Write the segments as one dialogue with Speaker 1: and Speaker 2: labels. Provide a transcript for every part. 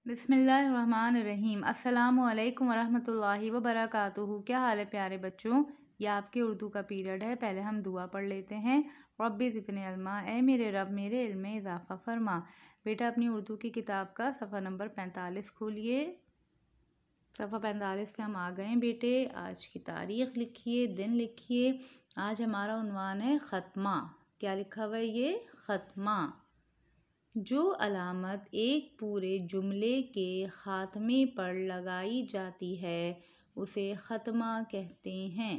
Speaker 1: बिस्मिल्लाहिर्रहमानिर्रहीम। अस्सलामु अलैकुम वरहमतुल्लाहि वबरकातुहू। क्या हाल है प्यारे बच्चों? ये आपके उर्दू का पीरियड है। पहले हम दुआ पढ़ लेते हैं। रब्बि ज़िदनी इल्मा, ए मेरे रब मेरे इल्म में इजाफ़ा फरमा। बेटा अपनी उर्दू की किताब का सफ़ा नंबर 45 खोलिए। सफ़ा 45 पे हम आ गए हैं बेटे। आज की तारीख़ लिखिए, दिन लिखिए। आज हमारा उन्वान है ख़त्मा। क्या लिखा हुआ है ये? ख़त्मा। जो अलामत एक पूरे जुमले के ख़ात्मे पर लगाई जाती है उसे ख़त्मा कहते हैं।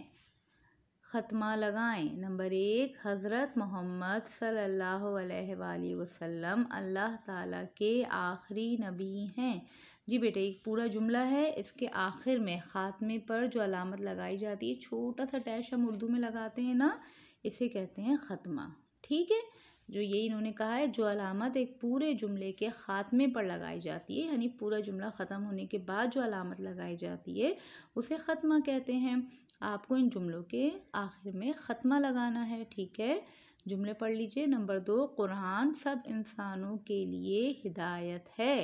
Speaker 1: ख़त्मा लगाएं। नंबर 1, हज़रत मोहम्मद सल्लल्लाहु अलैहि वसल्लम अल्लाह ताला के आखिरी नबी हैं। जी बेटे, एक पूरा जुमला है, इसके आखिर में ख़ात्मे पर जो अलामत लगाई जाती है, छोटा सा डैश हम उर्दू में लगाते हैं ना, इसे कहते हैं ख़त्मा। ठीक है, जो ये इन्होंने कहा है, जो अलामत एक पूरे जुमले के ख़ात्मे पर लगाई जाती है, यानी पूरा जुमला ख़त्म होने के बाद जो अलामत लगाई जाती है उसे ख़त्मा कहते हैं। आपको इन जुमलों के आखिर में ख़त्मा लगाना है। ठीक है, जुमले पढ़ लीजिए। नंबर 2, कुरान सब इंसानों के लिए हिदायत है।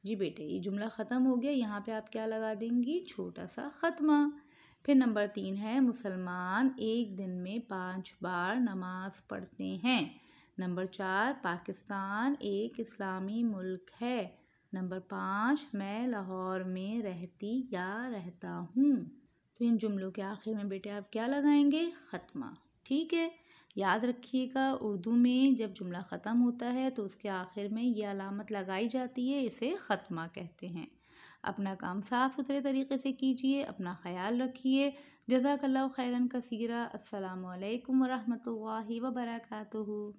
Speaker 1: जी बेटे, ये जुमला ख़त्म हो गया। यहाँ पे आप क्या लगा देंगी? छोटा सा ख़त्मा। फिर नंबर 3 है, मुसलमान एक दिन में 5 बार नमाज पढ़ते हैं। नंबर 4, पाकिस्तान एक इस्लामी मुल्क है। नंबर 5, मैं लाहौर में रहती या रहता हूँ। तो इन जुमलों के आखिर में बेटे आप क्या लगाएंगे? ख़त्मा। ठीक है, याद रखिएगा, उर्दू में जब जुमला ख़त्म होता है तो उसके आखिर में ये अलामत लगाई जाती है, इसे ख़त्मा कहते हैं। अपना काम साफ़ सुथरे तरीके से कीजिए, अपना ख्याल रखिए। जज़ाकल्लाहु खैरन कसीरा। अस्सलामु अलैकुम वरहमतुल्लाहि वबरकातुहू।